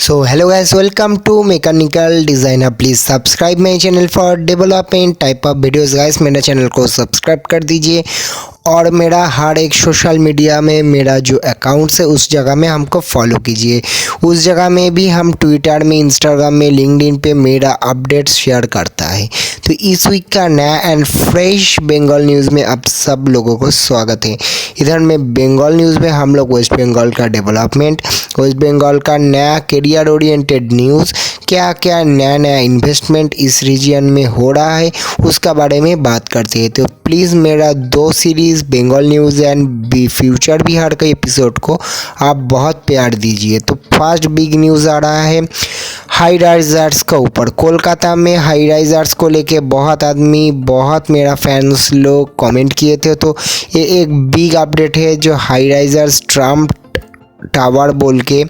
So hello guys, welcome to Mechanical Designer. Please subscribe my channel for development type of videos guys. मेरा channel को subscribe कर दीजिए और मेरा हर एक सोशल मीडिया में मेरा जो अकाउंट्स है उस जगह में हमको फॉलो कीजिए। उस जगह में भी हम ट्विटर में, इंस्टाग्राम में, लिंक्डइन पे मेरा अपडेट्स शेयर करता है। तो इस वीक का नया एंड फ्रेश बंगाल न्यूज़ में आप सब लोगों को स्वागत है। इधर में बंगाल न्यूज़ में हम लोग वेस्ट बंगाल का डेवलपमेंट, वेस्ट बंगाल का नया करियर ओरिएंटेड न्यूज़, क्या क्या नया नया इन्वेस्टमेंट इस रीजन में हो रहा है उसका बारे में बात करते हैं। तो प्लीज़ मेरा 2 series Bengal news and future Bihar के एपिसोड को आप बहुत प्यार दीजिए। तो फर्स्ट बिग न्यूज़ आ रहा है हाई राइजर्स का ऊपर। कोलकाता में हाई राइजर्स को लेके बहुत आदमी, बहुत मेरा फैंस लोग कमेंट किए थे। तो ये एक बिग अपडेट है जो हाई राइजर्स ट्रम्प टावर बोल के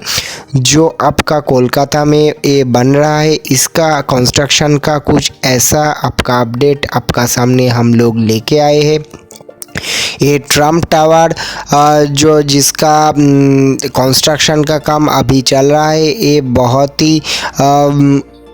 जो आपका कोलकाता में ये बन रहा है, इसका कंस्ट्रक्शन का कुछ ऐसा आपका अपडेट आपका सामने हम लोग लेके आए हैं। ये ट्रम्प टावर जो जिसका कंस्ट्रक्शन का काम अभी चल रहा है, ये बहुत ही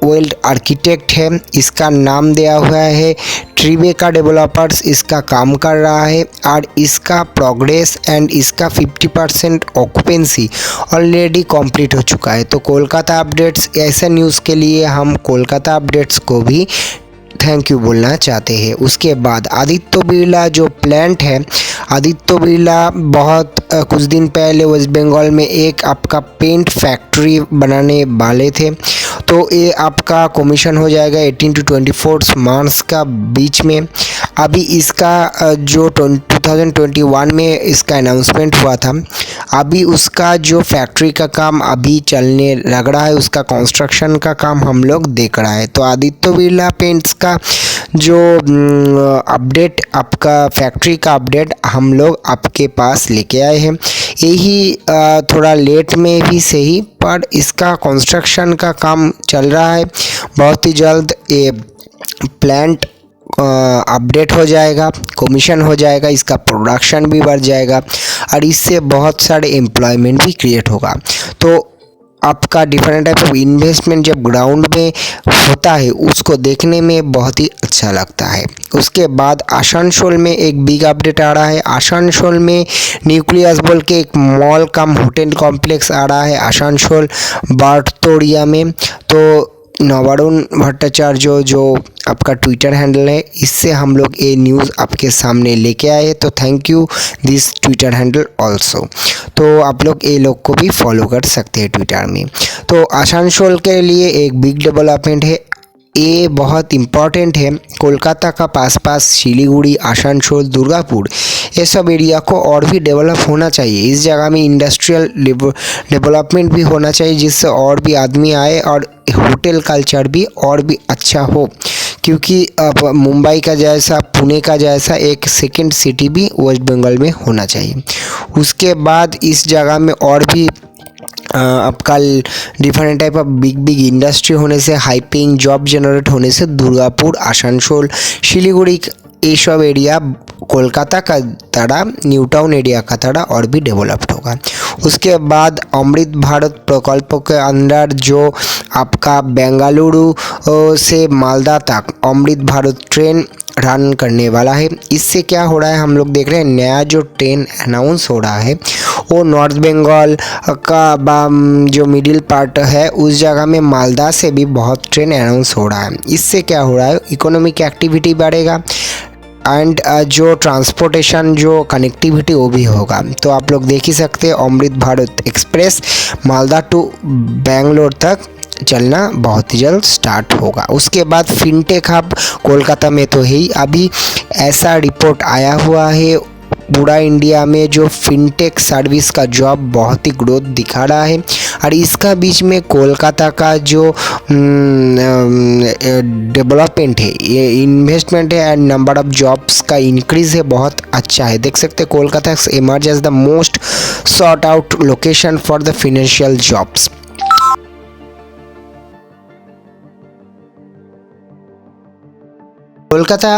वेल्ड आर्किटेक्ट है। इसका नाम दिया हुआ है ट्रिबेका डेवलपर्स। इसका काम कर रहा है और इसका प्रोग्रेस एंड इसका 50% ऑक्यूपेंसी ऑलरेडी कंप्लीट हो चुका है। तो कोलकाता अपडेट्स ऐसे न्यूज़ के लिए हम कोलकाता अपडेट्स को भी थैंक यू बोलना चाहते हैं। उसके बाद आदित्य बिरला जो प्लांट है, आदित्य बिरला बहुत कुछ दिन पहले वेस्ट बंगाल में एक आपका पेंट फैक्ट्री बनाने वाले थे। तो ये आपका कमीशन हो जाएगा 18 to 24 मार्च का बीच में। अभी इसका जो 2021 में इसका अनाउंसमेंट हुआ था, अभी उसका जो फैक्ट्री का काम अभी चलने लग रहा है, उसका कंस्ट्रक्शन का काम हम लोग देख रहा है। तो आदित्य बिरला पेंट्स का जो अपडेट, आपका फैक्ट्री का अपडेट हम लोग आपके पास लेके आए हैं। यही थोड़ा लेट में भी सही, पर इसका कंस्ट्रक्शन का काम चल रहा है। बहुत ही जल्द ये प्लांट अपडेट हो जाएगा, कमीशन हो जाएगा, इसका प्रोडक्शन भी बढ़ जाएगा और इससे बहुत सारे एम्प्लॉयमेंट भी क्रिएट होगा। तो आपका डिफरेंट टाइप ऑफ इन्वेस्टमेंट जब ग्राउंड में होता है उसको देखने में बहुत ही अच्छा लगता है। उसके बाद आसनसोल में एक बिग अपडेट आ रहा है। आसनसोल में न्यूक्लियस बोल के एक मॉल कम होटल कॉम्प्लेक्स आ रहा है आसनसोल बारतोड़िया में। तो नवरुण भट्टाचार्य जो आपका ट्विटर हैंडल है, इससे हम लोग ये न्यूज़ आपके सामने लेके आए। तो thank you this Twitter handle also. तो आप लोग ये लोग को भी फॉलो कर सकते हैं ट्विटर में। तो आसनसोल के लिए एक बिग डेवलपमेंट है, ये बहुत इम्पॉर्टेंट है। कोलकाता का पास सिलीगुड़ी, आसनसोल, दुर्गापुर, ये सब एरिया को और भी डेवलप होना चाहिए। इस जगह में इंडस्ट्रियल डेवलपमेंट भी होना चाहिए जिससे और भी आदमी आए और होटल कल्चर भी और भी अच्छा हो। क्योंकि अब मुंबई का जैसा, पुणे का जैसा एक सेकंड सिटी भी वेस्ट बंगाल में होना चाहिए। उसके बाद इस जगह में और भी आपका different type of big industry होने से, हाई पेइंग जॉब जनरेट होने से दुर्गापुर, आसनसोल, शिलीगुड़ी ये सब एरिया कोलकाता का तरह, न्यू टाउन एरिया का तरह और भी डेवलप्ड होगा। उसके बाद अमृत भारत प्रकल्प के अंदर जो आपका बेंगलुरु से मालदा तक अमृत भारत ट्रेन रन करने वाला है। इससे क्या हो रहा है हम लोग देख रहे हैं, नया जो ट्रेन अनाउंस हो रहा है वो नॉर्थ बंगाल का जो मिडिल पार्ट है उस जगह में मालदा से भी बहुत ट्रेन अनाउंस हो रहा है। इससे क्या हो रहा है, इकोनॉमिक एक्टिविटी बढ़ेगा एंड जो ट्रांसपोर्टेशन जो कनेक्टिविटी वो भी होगा। तो आप लोग देख ही सकते हैं अमृत भारत एक्सप्रेस मालदा टू बेंगलोर तक चलना बहुत ही जल्द स्टार्ट होगा। उसके बाद फिनटेक हब कोलकाता में तो है ही, अभी ऐसा रिपोर्ट आया हुआ है पूरा इंडिया में जो फिनटेक सर्विस का जॉब बहुत ही ग्रोथ दिखा रहा है। और इसका बीच में कोलकाता का जो डेवलपमेंट है, ये इन्वेस्टमेंट है एंड नंबर ऑफ जॉब्स का इंक्रीज है, बहुत अच्छा है। देख सकते हैं Kolkata emerge as the most sort out location for the financial jobs. Kolkata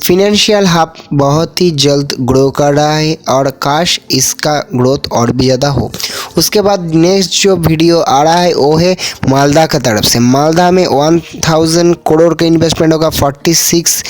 financial hub बहुत ही जल्द ग्रो कर रहा है और काश इसका ग्रोथ और भी ज़्यादा हो। उसके बाद नेक्स्ट जो वीडियो आ रहा है वो है मालदा की तरफ से। मालदा में 1000 करोड़ का इन्वेस्टमेंट होगा, 46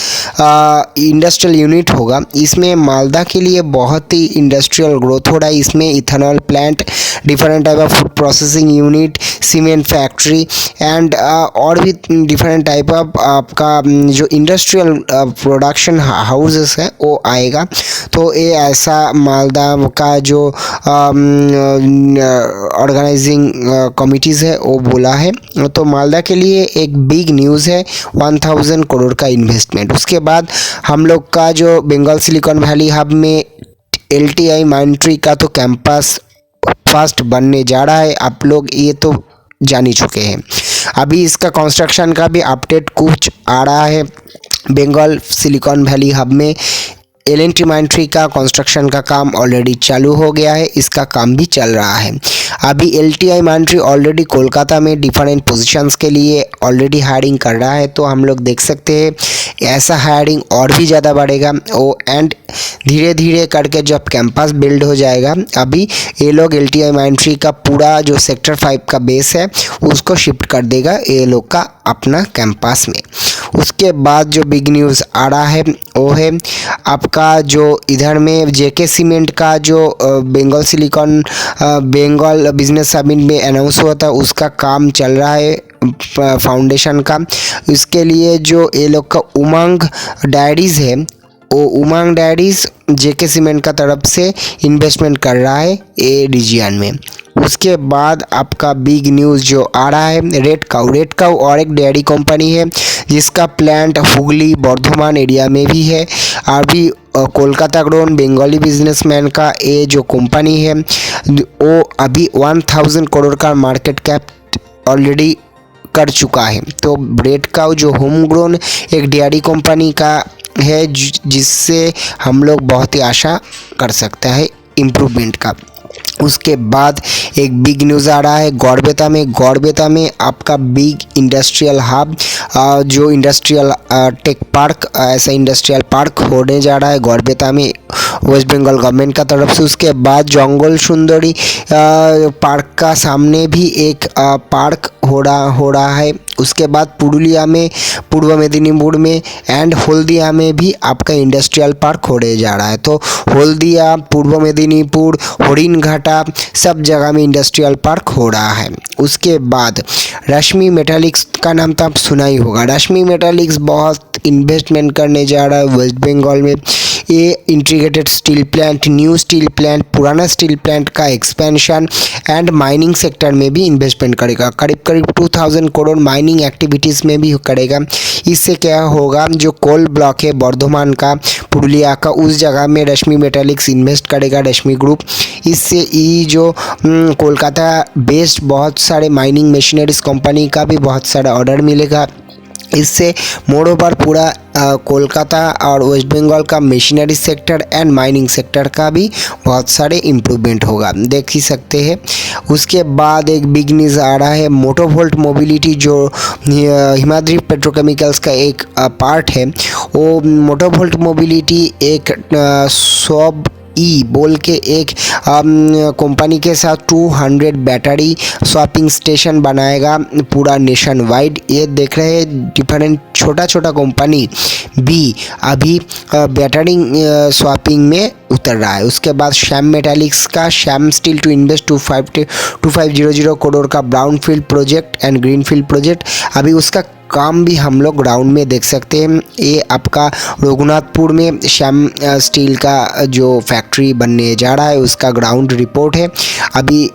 इंडस्ट्रियल यूनिट होगा। इसमें मालदा के लिए बहुत ही इंडस्ट्रियल ग्रोथ हो रहा है। इसमें ethanol plant, different type of food processing unit, cement factory and और भी डिफरेंट टाइप ऑफ आपका जो इंडस्ट्रियल प्रोडक्शन हाउसेस है वो आएगा। तो ये ऐसा मालदा का जो ऑर्गेनाइजिंग कमिटीज़ है वो बोला है। तो मालदा के लिए एक बिग न्यूज़ है 1000 करोड़ का इन्वेस्टमेंट। उसके बाद हम लोग का जो बंगाल सिलिकॉन वैली हब में LTI माइंट्री का तो कैंपस फर्स्ट बनने जा रहा है। आप लोग ये तो जान ही चुके हैं। अभी इसका कंस्ट्रक्शन का भी अपडेट कुछ आ रहा है। बंगाल सिलिकॉन वैली हब में L&T माइंट्री का कंस्ट्रक्शन का काम ऑलरेडी चालू हो गया है, इसका काम भी चल रहा है। अभी LTI माइंट्री ऑलरेडी कोलकाता में डिफरेंट पोजीशंस के लिए ऑलरेडी हायरिंग कर रहा है। तो हम लोग देख सकते हैं ऐसा हायरिंग और भी ज़्यादा बढ़ेगा वो, एंड धीरे धीरे करके जब कैंपस बिल्ड हो जाएगा, अभी ये लोग LTI माइंट्री का पूरा जो सेक्टर 5 का बेस है उसको शिफ्ट कर देगा ये लोग का अपना कैंपस में। उसके बाद जो बिग न्यूज़ आ रहा है वो है आपका जो इधर में JK सीमेंट का जो Bengal silicon Bengal business summit में अनाउंस हुआ था, उसका काम चल रहा है फाउंडेशन का। इसके लिए जो ये लोग का उमंग डायरीज है, वो उमंग डायरीज JK सीमेंट का तरफ से इन्वेस्टमेंट कर रहा है ये रीजियन में। उसके बाद आपका बिग न्यूज़ जो आ रहा है रेड काउ और एक डेयरी कंपनी है जिसका प्लांट हुगली बर्धमान एरिया में भी है। अभी कोलकाता ग्रोन बंगाली बिजनेसमैन का ये जो कंपनी है वो अभी 1000 करोड़ का मार्केट कैप ऑलरेडी कर चुका है। तो रेड काउ जो होम ग्रोन एक डेयरी कंपनी का है जिससे हम लोग बहुत ही आशा कर सकते हैं इम्प्रूवमेंट का। उसके बाद एक बिग न्यूज़ आ रहा है गौरबेता में आपका बिग इंडस्ट्रियल हब जो इंडस्ट्रियल टेक पार्क, ऐसा इंडस्ट्रियल पार्क होने जा रहा है गौरबेता में वेस्ट बंगाल गवर्नमेंट का तरफ से। उसके बाद जंगल सुंदरी पार्क का सामने भी एक पार्क हो रहा है। उसके बाद पुरुलिया में, पूर्व मेदिनीपुर में एंड हल्दिया में भी आपका इंडस्ट्रियल पार्क होने जा रहा है। तो हल्दिया, पूर्व मेदिनीपुर, हरिणघाटा सब जगह में इंडस्ट्रियल पार्क हो रहा है। उसके बाद रश्मि मेटालिक्स का नाम तो आप सुना ही होगा। रश्मि मेटालिक्स बहुत इन्वेस्टमेंट करने जा रहा है वेस्ट बंगाल में। ये integrated steel plant, new steel plant, पुराना स्टील प्लांट का एक्सपेंशन एंड माइनिंग सेक्टर में भी इन्वेस्टमेंट करेगा। करीब 2000 करोड़ माइनिंग एक्टिविटीज़ में भी करेगा। इससे क्या होगा, जो कोल ब्लॉक है बर्धमान का, पुरुलिया का, उस जगह में रश्मि मेटालिक्स इन्वेस्ट करेगा रश्मि ग्रुप। इससे ये जो कोलकाता बेस्ड बहुत सारे माइनिंग मशीनरीज कंपनी का भी बहुत सारा ऑर्डर मिलेगा। इससे मोरोवर पूरा कोलकाता और वेस्ट बंगाल का machinery sector and mining sector का भी बहुत सारे इम्प्रूवमेंट होगा, देख ही सकते हैं। उसके बाद एक बिग न्यूज़ आ रहा है मोटोवोल्ट मोबिलिटी जो हिमाद्री पेट्रोकेमिकल्स का एक पार्ट है। वो मोटोवोल्ट मोबिलिटी एक सब बोल के एक कंपनी के साथ 200 बैटरी स्वैपिंग स्टेशन बनाएगा पूरा नेशन वाइड। ये देख रहे हैं डिफरेंट छोटा कंपनी भी अभी बैटरी स्वैपिंग में उतर रहा है। उसके बाद श्याम मेटालिक्स का Shyam steel to invest 2500 crore का brownfield project and greenfield project, अभी उसका काम भी हम लोग ग्राउंड में देख सकते हैं। ये आपका रघुनाथपुर में श्याम स्टील का जो फैक्ट्री बनने जा रहा है उसका ग्राउंड रिपोर्ट है। अभी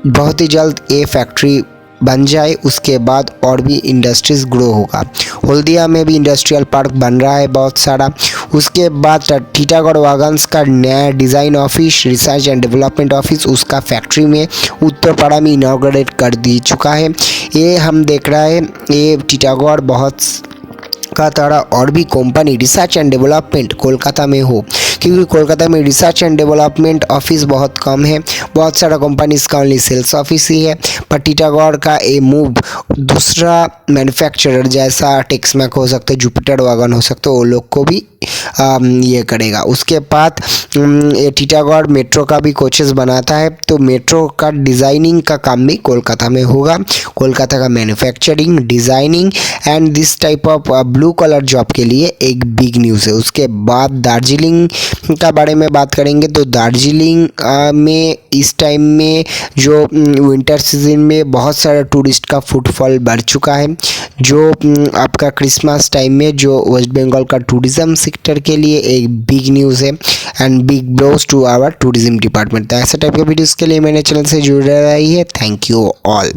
बहुत ही जल्द ये फैक्ट्री बन जाए, उसके बाद और भी इंडस्ट्रीज ग्रो होगा। हल्दिया में भी इंडस्ट्रियल पार्क बन रहा है बहुत सारा। उसके बाद टीटागढ़ वागन्स का नया design office, research and development office, उसका फैक्ट्री में उत्तरपाड़ा में इनॉग्रेट कर दी चुका है। ये हम देख रहे हैं ये टीटागढ़ बहुत का तरह और भी company research and development Kolkata में हो, क्योंकि कोलकाता में रिसर्च एंड डेवलपमेंट ऑफिस बहुत कम है, बहुत सारा कंपनीज का ओनली सेल्स ऑफिस ही है। पर टीटागढ़ का ए मूव दूसरा मैन्युफैक्चरर जैसा टेक्समैक हो सकता है, जुपिटर वैगन हो सकता है, वो लोग को भी ये करेगा। उसके बाद ये टीटागढ़ मेट्रो का भी कोचेस बनाता है, तो मेट्रो का डिज़ाइनिंग का काम भी कोलकाता में होगा। कोलकाता का manufacturing, designing and this type of blue collar job के लिए एक बिग न्यूज़ है। उसके बाद दार्जिलिंग का बारे में बात करेंगे, तो दार्जिलिंग में इस टाइम में जो विंटर सीजन में बहुत सारा टूरिस्ट का फुटफॉल बढ़ चुका है, जो आपका क्रिसमस टाइम में जो वेस्ट बंगाल का टूरिज़्म सेक्टर के लिए एक बिग न्यूज़ है and big blows to our tourism department. तो ऐसे टाइप के वीडियोज़ के लिए मेरे चैनल से जुड़े रहिए। Thank you all.